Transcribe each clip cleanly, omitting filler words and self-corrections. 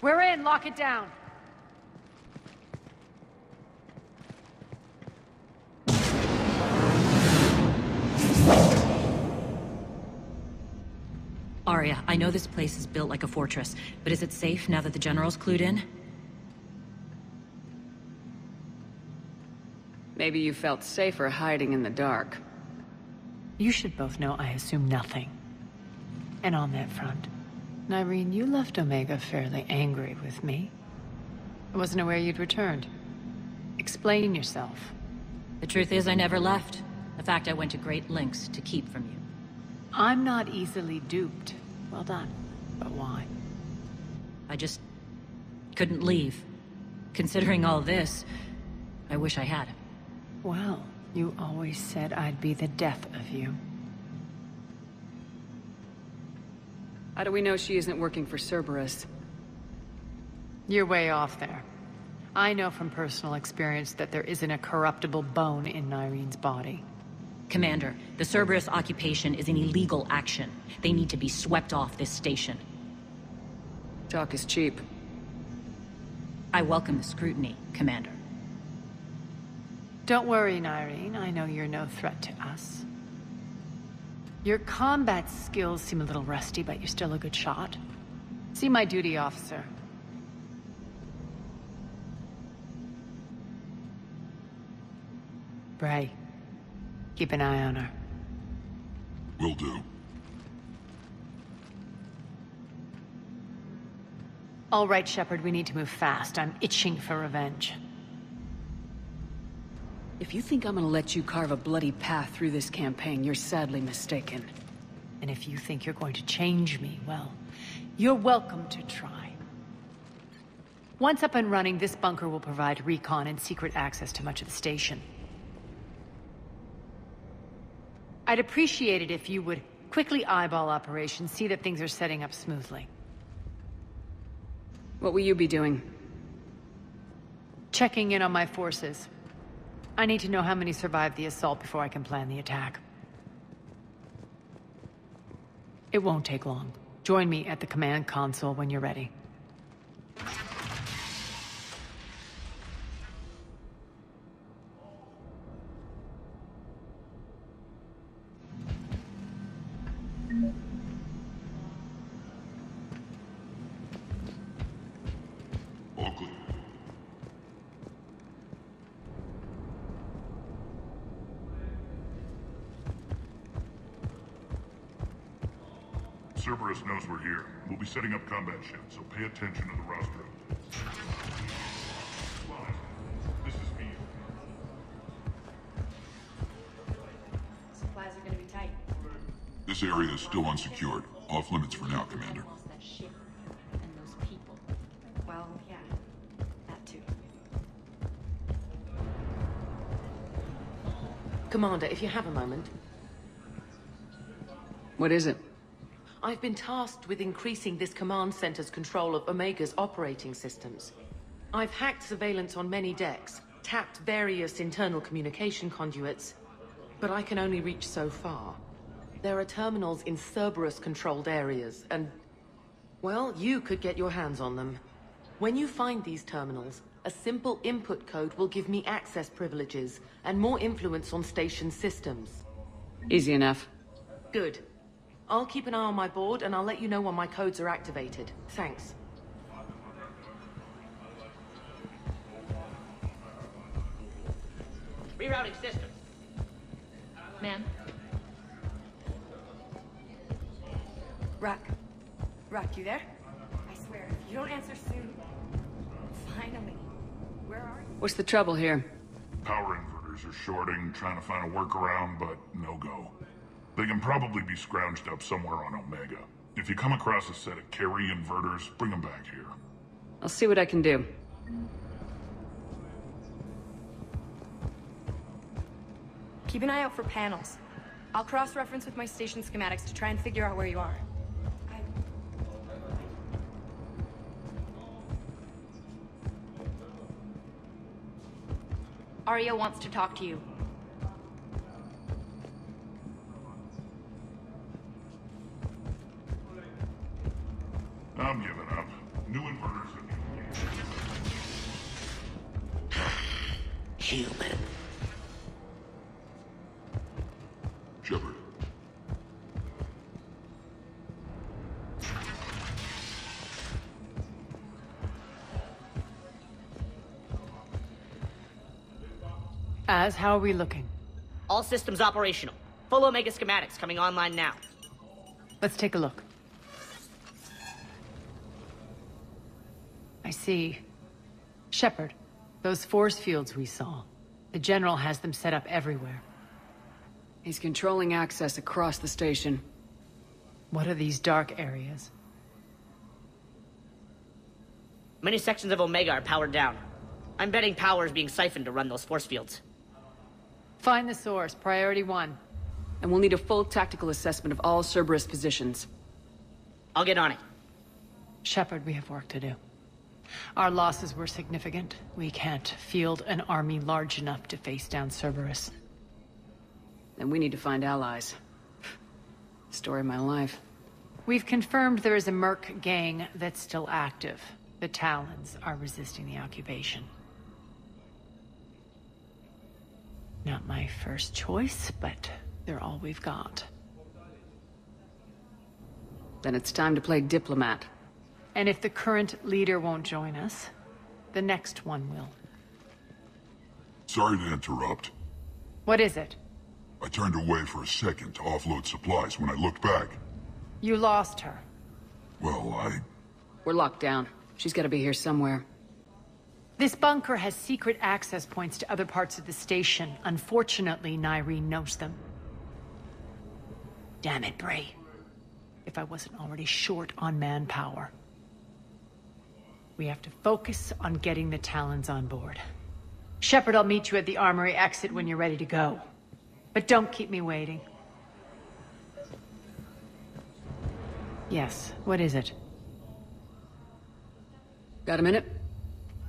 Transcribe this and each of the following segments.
We're in, lock it down. Arya, I know this place is built like a fortress, but is it safe now that the General's clued in? Maybe you felt safer hiding in the dark. You should both know I assume nothing. And on that front, Nyreen, you left Omega fairly angry with me. I wasn't aware you'd returned. Explain yourself. The truth is I never left. In fact, I went to great lengths to keep from you. I'm not easily duped. Well done. But why? I just couldn't leave. Considering all this, I wish I had. Well, you always said I'd be the death of you. How do we know she isn't working for Cerberus? You're way off there. I know from personal experience that there isn't a corruptible bone in Nyreen's body. Commander, the Cerberus occupation is an illegal action. They need to be swept off this station. Talk is cheap. I welcome the scrutiny, Commander. Don't worry, Nyreen. I know you're no threat to us. Your combat skills seem a little rusty, but you're still a good shot. See my duty officer. Bray, keep an eye on her. Will do. All right, Shepard, we need to move fast. I'm itching for revenge. If you think I'm gonna let you carve a bloody path through this campaign, you're sadly mistaken. And if you think you're going to change me, well, you're welcome to try. Once up and running, this bunker will provide recon and secret access to much of the station. I'd appreciate it if you would quickly eyeball operations, see that things are setting up smoothly. What will you be doing? Checking in on my forces. I need to know how many survived the assault before I can plan the attack. It won't take long. Join me at the command console when you're ready. All clear. Cerberus knows we're here. We'll be setting up combat ships, so pay attention to the rostrum. This is me. Supplies are gonna be tight. This area is still unsecured. Off limits for now, Commander. That ship and those people. Well, yeah, that too. Commander, if you have a moment. What is it? I've been tasked with increasing this command center's control of Omega's operating systems. I've hacked surveillance on many decks, tapped various internal communication conduits, but I can only reach so far. There are terminals in Cerberus-controlled areas, and... well, you could get your hands on them. When you find these terminals, a simple input code will give me access privileges and more influence on station systems. Easy enough. Good. I'll keep an eye on my board, and I'll let you know when my codes are activated. Thanks. Rerouting systems. Ma'am? Rock, you there? I swear, if you don't answer soon... Finally. Where are you? What's the trouble here? Power inverters are shorting, trying to find a workaround, but no go. They can probably be scrounged up somewhere on Omega. If you come across a set of carry inverters, bring them back here. I'll see what I can do. Keep an eye out for panels. I'll cross-reference with my station schematics to try and figure out where you are. Arya wants to talk to you. I'm giving up. New inverters are Human. Shepard. How are we looking? All systems operational. Full Omega schematics coming online now. Let's take a look. I see. Shepard, those force fields we saw. The General has them set up everywhere. He's controlling access across the station. What are these dark areas? Many sections of Omega are powered down. I'm betting power is being siphoned to run those force fields. Find the source, priority 1. And we'll need a full tactical assessment of all Cerberus positions. I'll get on it. Shepard, we have work to do. Our losses were significant. We can't field an army large enough to face down Cerberus. Then we need to find allies. Story of my life. We've confirmed there is a Merc gang that's still active. The Talons are resisting the occupation. Not my first choice, but they're all we've got. Then it's time to play diplomat. And if the current leader won't join us, the next one will. Sorry to interrupt. What is it? I turned away for a second to offload supplies. When I looked back, You lost her. well, We're locked down. She's gotta be here somewhere. This bunker has secret access points to other parts of the station. Unfortunately, Nyreen knows them. Damn it, Bray. If I wasn't already short on manpower. We have to focus on getting the Talons on board. Shepard, I'll meet you at the armory exit when you're ready to go. But don't keep me waiting. Yes, what is it? Got a minute?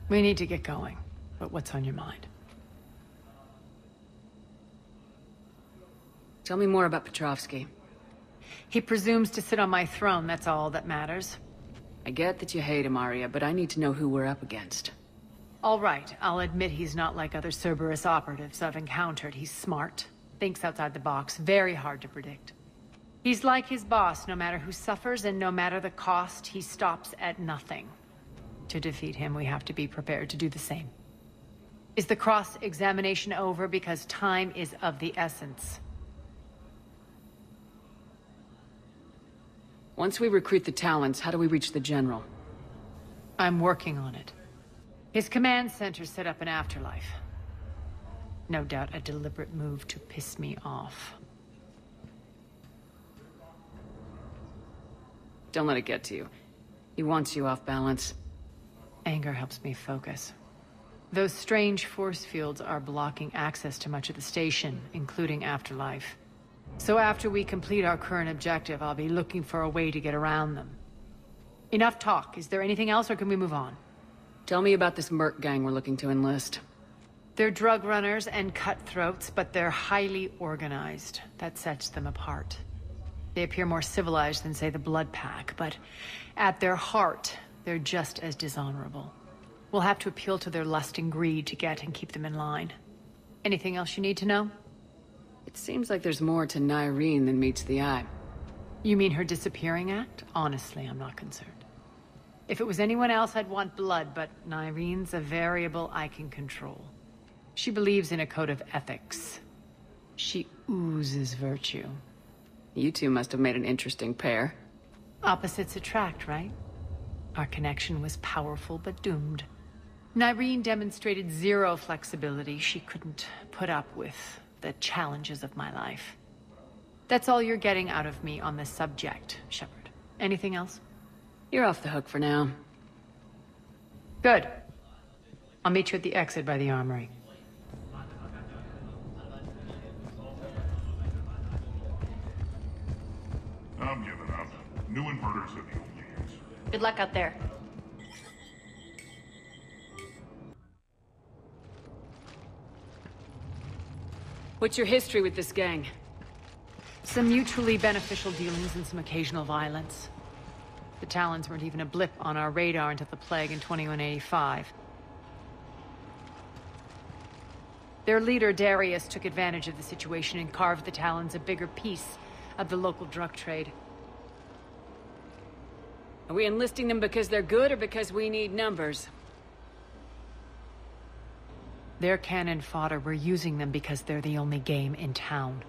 We need to get going. But what's on your mind? Tell me more about Petrovsky. He presumes to sit on my throne, that's all that matters. I get that you hate him, Arya, but I need to know who we're up against. All right, I'll admit he's not like other Cerberus operatives I've encountered. He's smart, thinks outside the box, very hard to predict. He's like his boss, no matter who suffers and no matter the cost, he stops at nothing. To defeat him, we have to be prepared to do the same. Is the cross-examination over? Because time is of the essence. Once we recruit the Talons, how do we reach the General? I'm working on it. His command center set up an afterlife. No doubt a deliberate move to piss me off. Don't let it get to you. He wants you off balance. Anger helps me focus. Those strange force fields are blocking access to much of the station, including Afterlife. So after we complete our current objective, I'll be looking for a way to get around them. Enough talk. Is there anything else, or can we move on? Tell me about this Merc gang we're looking to enlist. They're drug runners and cutthroats, but they're highly organized. That sets them apart. They appear more civilized than, say, the Blood Pack, but at their heart, they're just as dishonorable. We'll have to appeal to their lust and greed to get and keep them in line. Anything else you need to know? It seems like there's more to Nyreen than meets the eye. You mean her disappearing act? Honestly, I'm not concerned. If it was anyone else, I'd want blood, but Nyreen's a variable I can control. She believes in a code of ethics. She oozes virtue. You two must have made an interesting pair. Opposites attract, right? Our connection was powerful but doomed. Nyreen demonstrated zero flexibility. She couldn't put up with the challenges of my life. That's all you're getting out of me on this subject, Shepard. Anything else? You're off the hook for now. Good. I'll meet you at the exit by the armory. I'm giving up. New inverters are the only answer. Good luck out there. What's your history with this gang? Some mutually beneficial dealings and some occasional violence. The Talons weren't even a blip on our radar until the plague in 2185. Their leader, Darius, took advantage of the situation and carved the Talons a bigger piece of the local drug trade. Are we enlisting them because they're good or because we need numbers? They're cannon fodder. We're using them because they're the only game in town.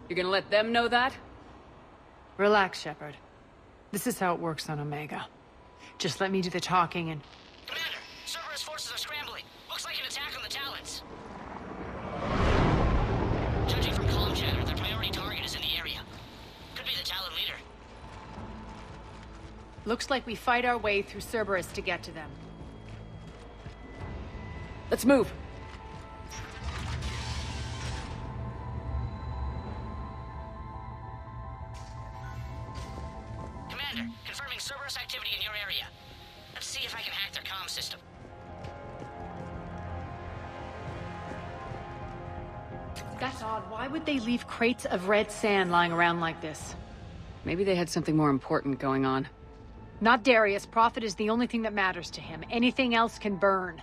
You're gonna let them know that? Relax, Shepard. This is how it works on Omega. Just let me do the talking and... Commander, Cerberus forces are scrambling. Looks like an attack on the Talons. Judging from comm chatter, their priority target is in the area. Could be the Talon leader. Looks like we fight our way through Cerberus to get to them. Let's move. Commander, confirming Cerberus activity in your area. Let's see if I can hack their comm system. That's odd. Why would they leave crates of red sand lying around like this? Maybe they had something more important going on. Not Darius. Profit is the only thing that matters to him. Anything else can burn.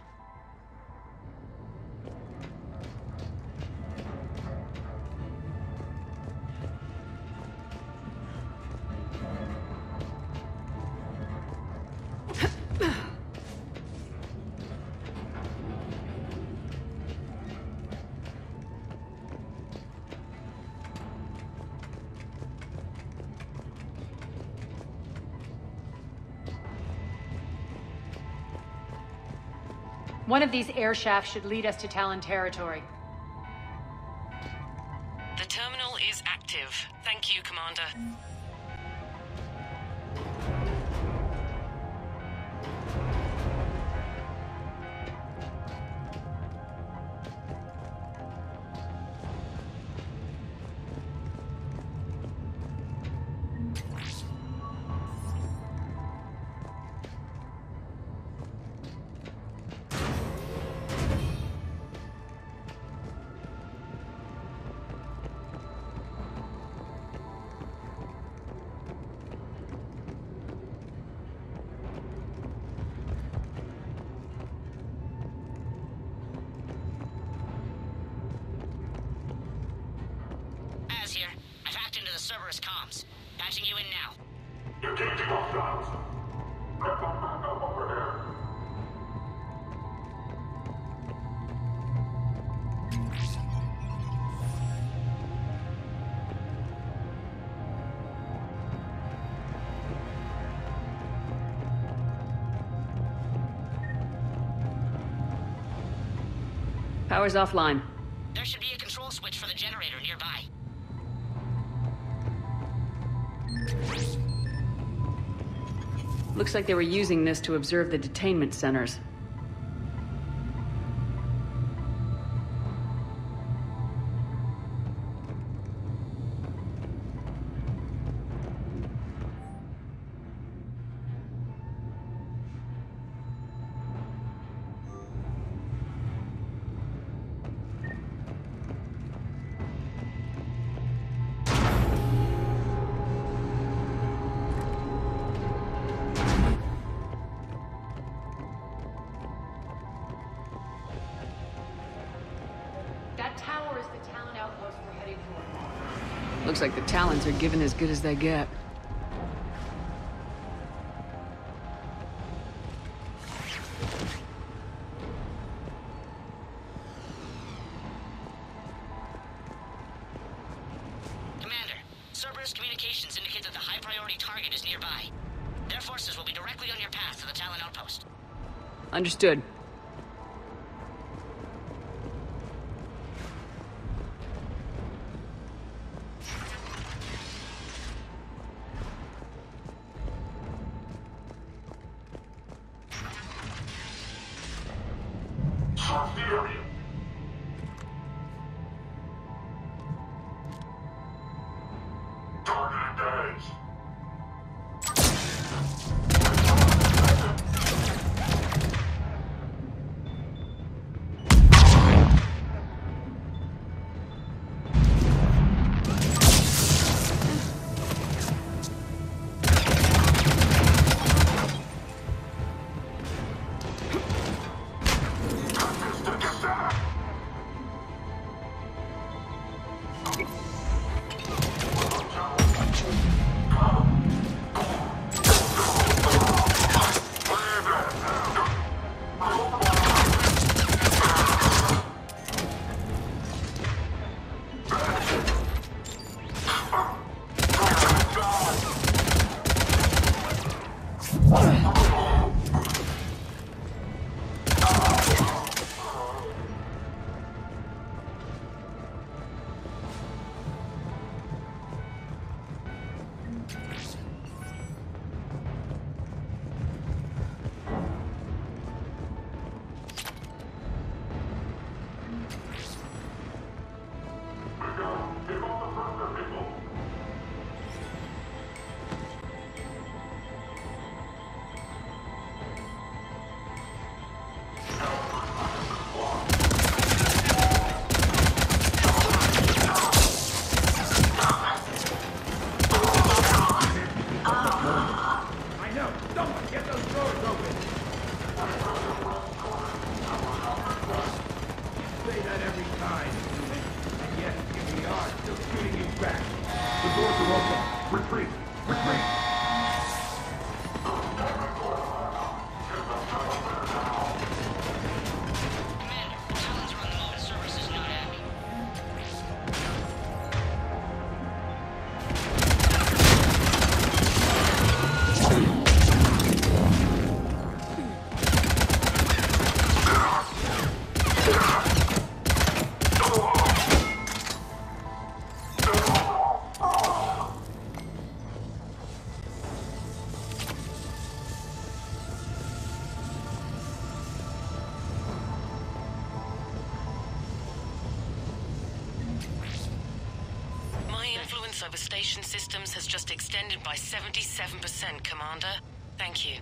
One of these air shafts should lead us to Talon territory. The terminal is active. Thank you, Commander. Here. I've hacked into the Cerberus comms. Patching you in now. Engaging hostiles. Get them back up over here. Power's offline. There should be a control switch for the generator nearby. Looks like they were using this to observe the detainment centers. That tower is the Talon outpost we're heading for. Looks like the Talons are given as good as they get. Commander, Cerberus communications indicate that the high-priority target is nearby. Their forces will be directly on your path to the Talon outpost. Understood. Search the area. Target engaged. Retreat! Retreat! Commander, Talons are on the move and Cerberus is not happy. My influence over station systems has just extended by 77%, Commander. Thank you.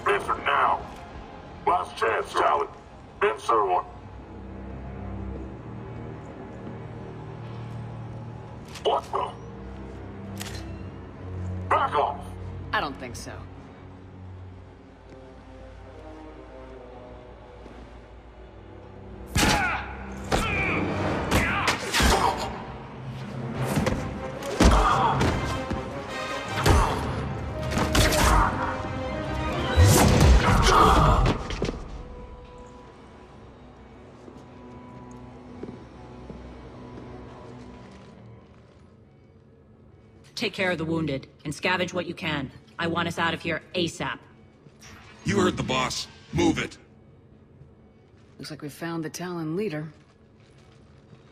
Answer now! Last chance, Talon. Answer or... What the? Back off! I don't think so. Take care of the wounded, and scavenge what you can. I want us out of here ASAP. You heard the boss. Move it. Looks like we found the Talon leader.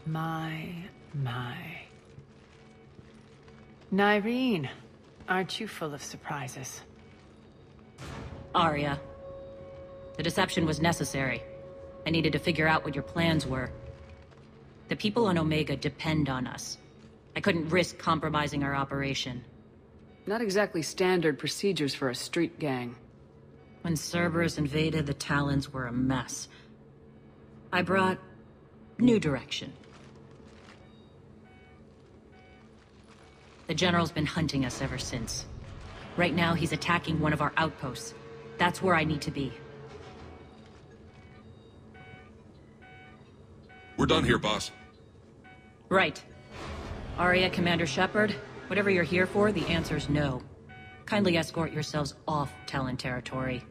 My. Nyreen, Aren't you full of surprises? Arya. The deception was necessary. I needed to figure out what your plans were. The people on Omega depend on us. I couldn't risk compromising our operation. Not exactly standard procedures for a street gang. When Cerberus invaded, the Talons were a mess. I brought new direction. The General's been hunting us ever since. Right now, he's attacking one of our outposts. That's where I need to be. We're done here, boss. Right. Arya, Commander Shepard, whatever you're here for, the answer's no. Kindly escort yourselves off Talon territory.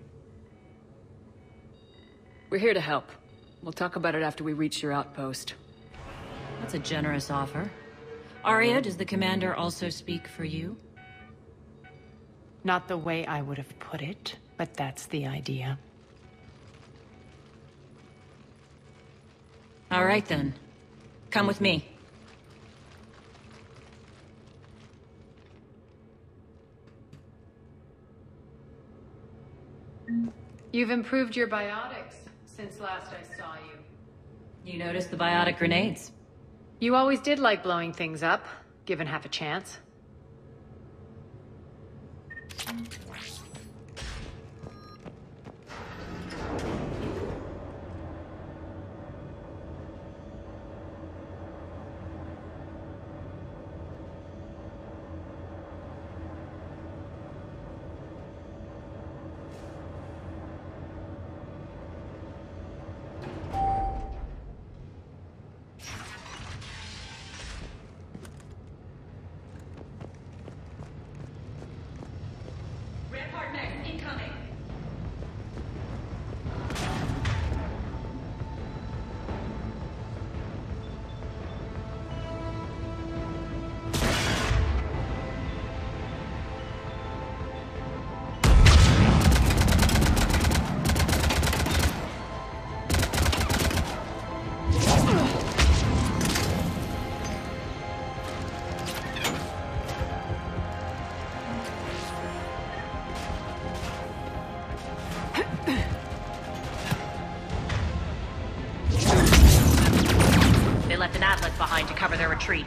We're here to help. We'll talk about it after we reach your outpost. That's a generous offer. Arya, does the Commander also speak for you? Not the way I would have put it, but that's the idea. All right then. Come with me. You've improved your biotics since last I saw you. You noticed the biotic grenades? You always did like blowing things up, given half a chance. They left an atlas behind to cover their retreat.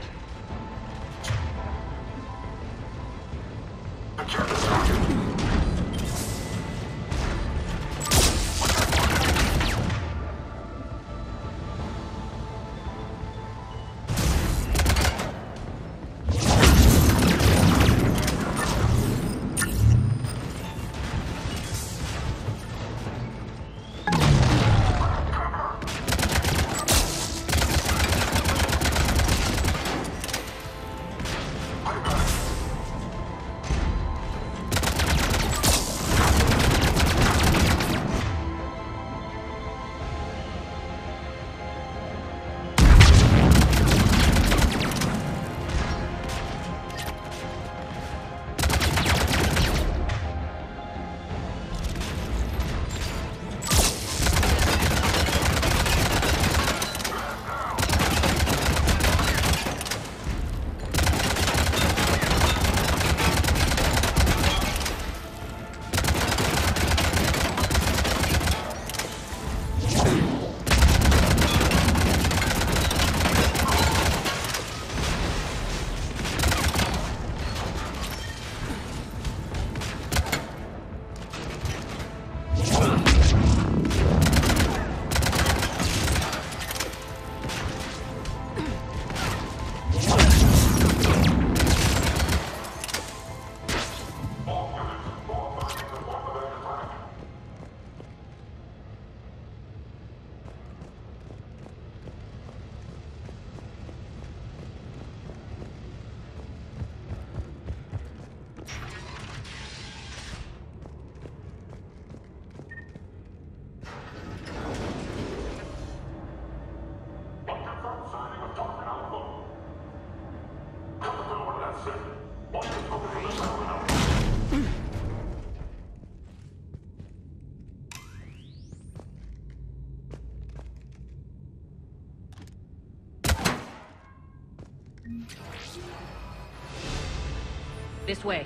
This way.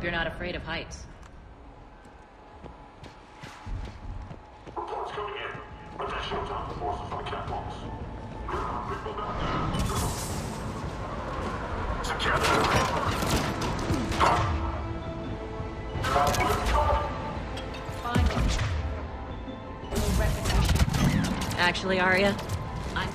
hope you're not afraid of heights. Reports coming in. Additional task forces on the catwalks. People down there. Together. Actually, Arya, I'm...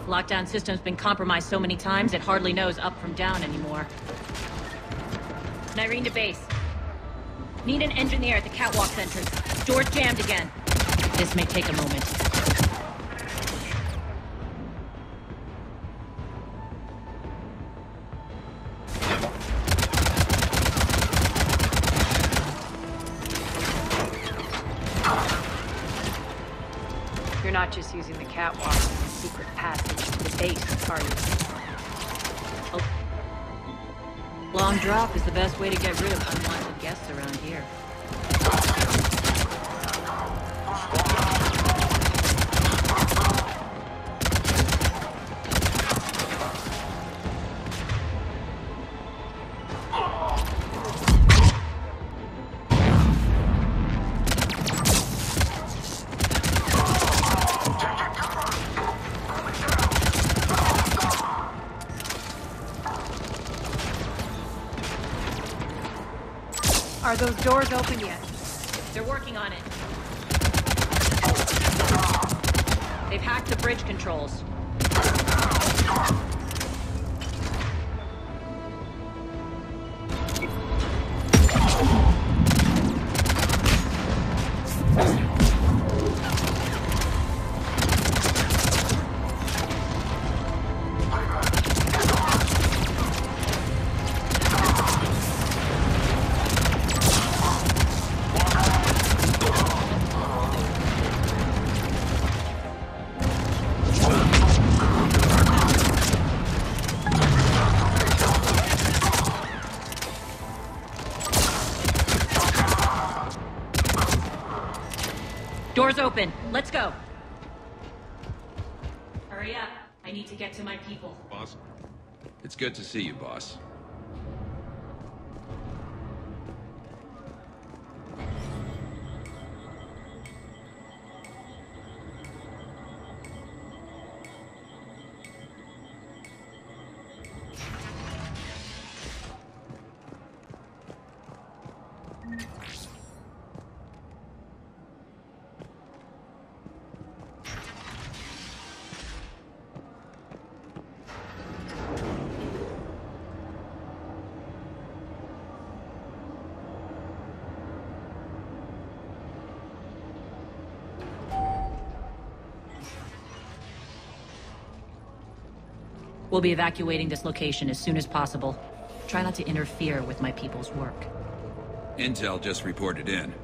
Lockdown system's been compromised so many times, it hardly knows up from down anymore. Nyreen to base. Need an engineer at the catwalk entrance. Door's jammed again. This may take a moment. You're not just using the catwalk as a secret passage to the base, are you? Oh. Long drop is the best way to get rid of unwanted guests around here. Are those doors open yet? They're working on it. They've hacked the bridge controls. Doors open. Let's go. Hurry up. I need to get to my people. Boss? It's good to see you, boss. We'll be evacuating this location as soon as possible. Try not to interfere with my people's work. Intel just reported in.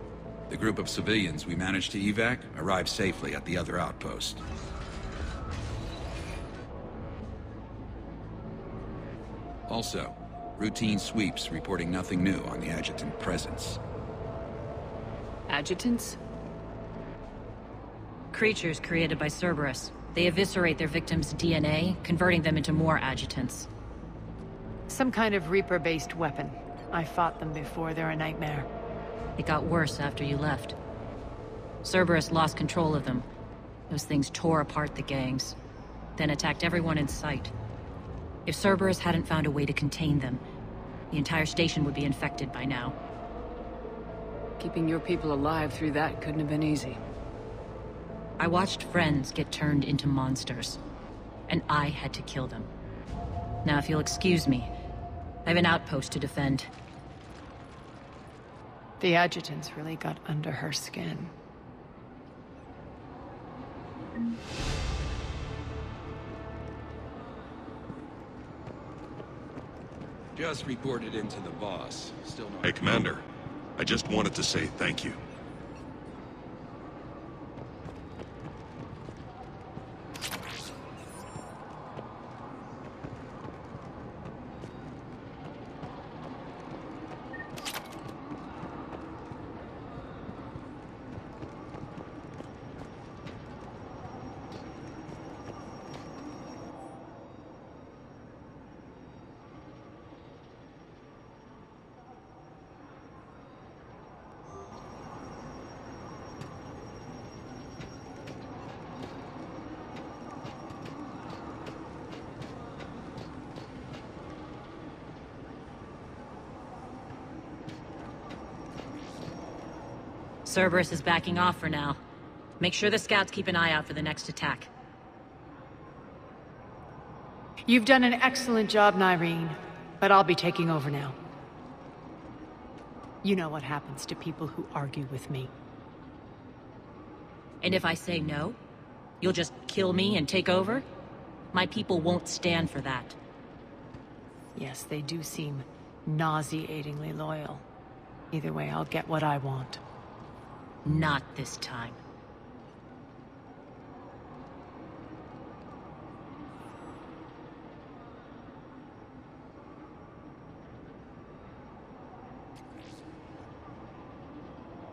The group of civilians we managed to evac arrived safely at the other outpost. Also, routine sweeps reporting nothing new on the adjutant presence. Adjutants? Creatures created by Cerberus. They eviscerate their victims' DNA, converting them into more adjutants. Some kind of Reaper-based weapon. I fought them before, they're a nightmare. It got worse after you left. Cerberus lost control of them. Those things tore apart the gangs, then attacked everyone in sight. If Cerberus hadn't found a way to contain them, the entire station would be infected by now. Keeping your people alive through that couldn't have been easy. I watched friends get turned into monsters, and I had to kill them. Now, if you'll excuse me, I have an outpost to defend. The adjutants really got under her skin. Just reported into the boss. Still no... Hey, Commander. I just wanted to say thank you. Cerberus is backing off for now. Make sure the scouts keep an eye out for the next attack. You've done an excellent job, Nyreen, but I'll be taking over now. You know what happens to people who argue with me. And if I say no, you'll just kill me and take over? My people won't stand for that. Yes, they do seem nauseatingly loyal. Either way, I'll get what I want. Not this time.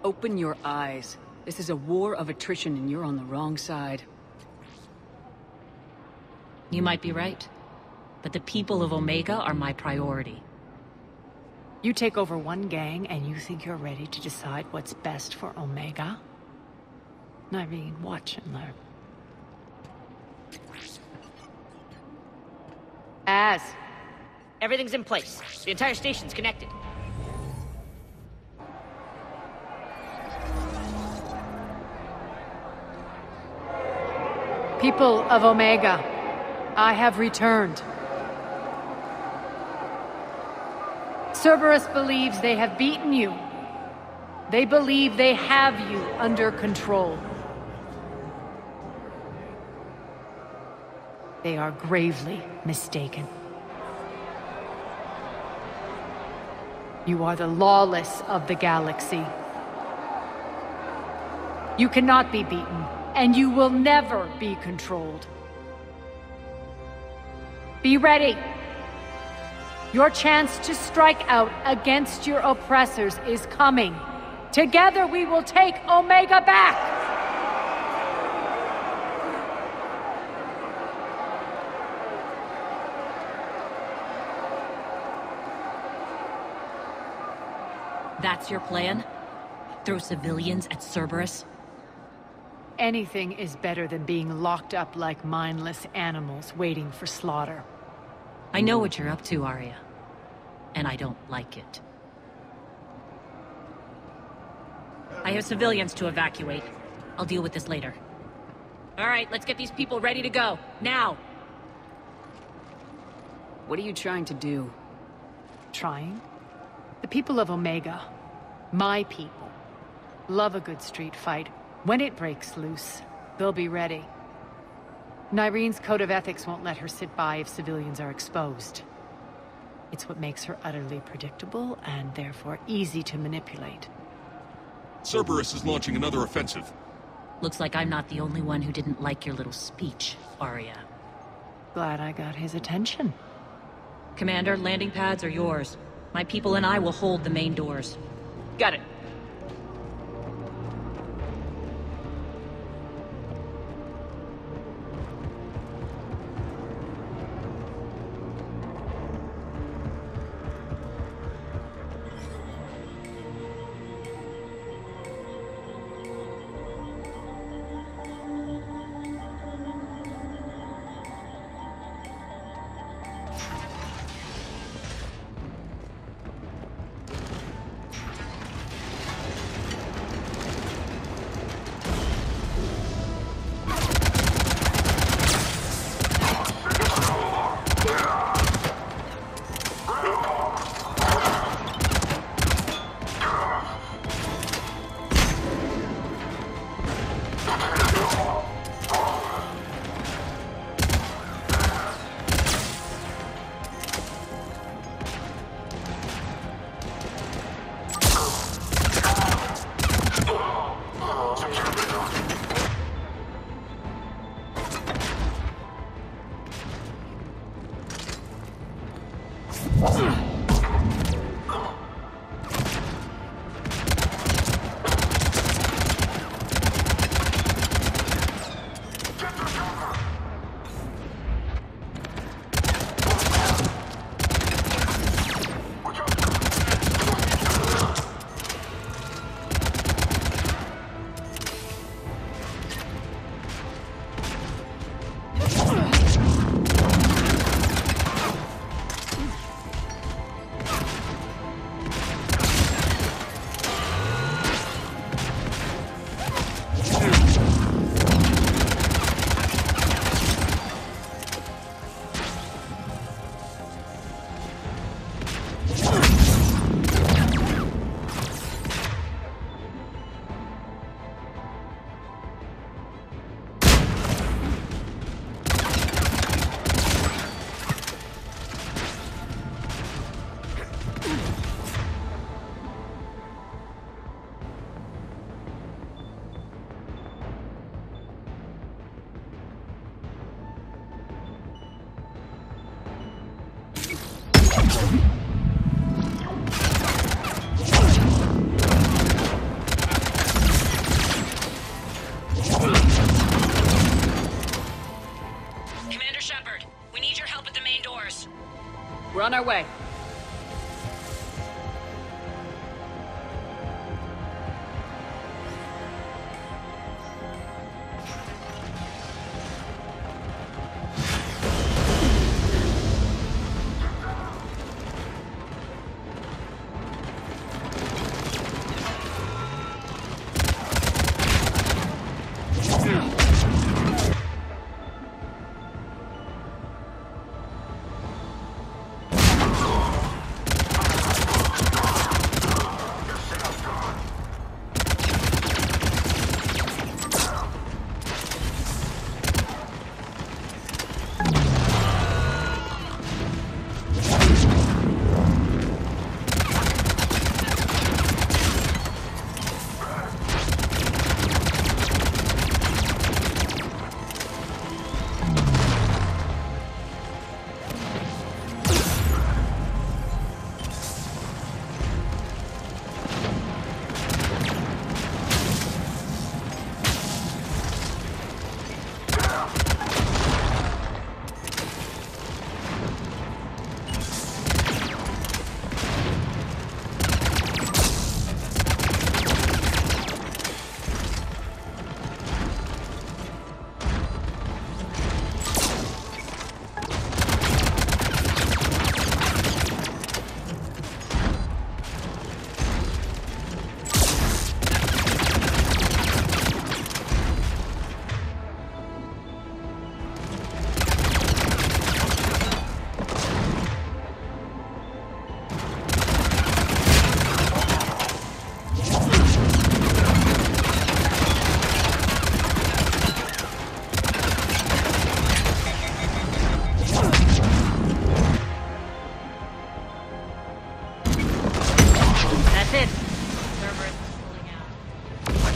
Open your eyes. This is a war of attrition and you're on the wrong side. You might be right, but the people of Omega are my priority. You take over one gang and you think you're ready to decide what's best for Omega? Nyreen, watch and learn. Everything's in place. The entire station's connected. People of Omega, I have returned. Cerberus believes they have beaten you. They believe they have you under control. They are gravely mistaken. You are the lawless of the galaxy. You cannot be beaten, and you will never be controlled. Be ready. Your chance to strike out against your oppressors is coming. Together we will take Omega back! That's your plan? Throw civilians at Cerberus? Anything is better than being locked up like mindless animals waiting for slaughter. I know what you're up to, Arya. And I don't like it. I have civilians to evacuate. I'll deal with this later. All right, let's get these people ready to go. Now! What are you trying to do? Trying? The people of Omega, my people, love a good street fight. When it breaks loose, they'll be ready. Nyreen's code of ethics won't let her sit by if civilians are exposed. It's what makes her utterly predictable and therefore easy to manipulate. Cerberus is launching another offensive. Looks like I'm not the only one who didn't like your little speech, Arya. Glad I got his attention. Commander, landing pads are yours. My people and I will hold the main doors. Got it. way.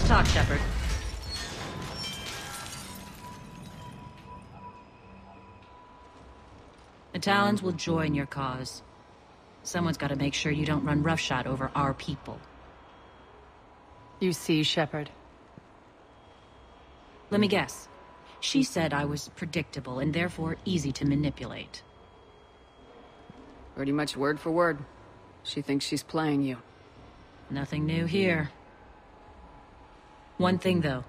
Talk, Shepard. The Talons will join your cause. Someone's got to make sure you don't run roughshod over our people. You see, Shepard? Let me guess. She said I was predictable and therefore easy to manipulate. Pretty much word for word. She thinks she's playing you. Nothing new here. One thing, though.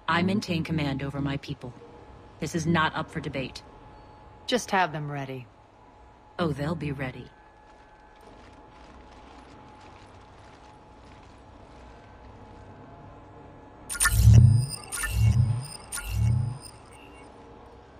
I maintain command over my people. This is not up for debate. Just have them ready. Oh, they'll be ready.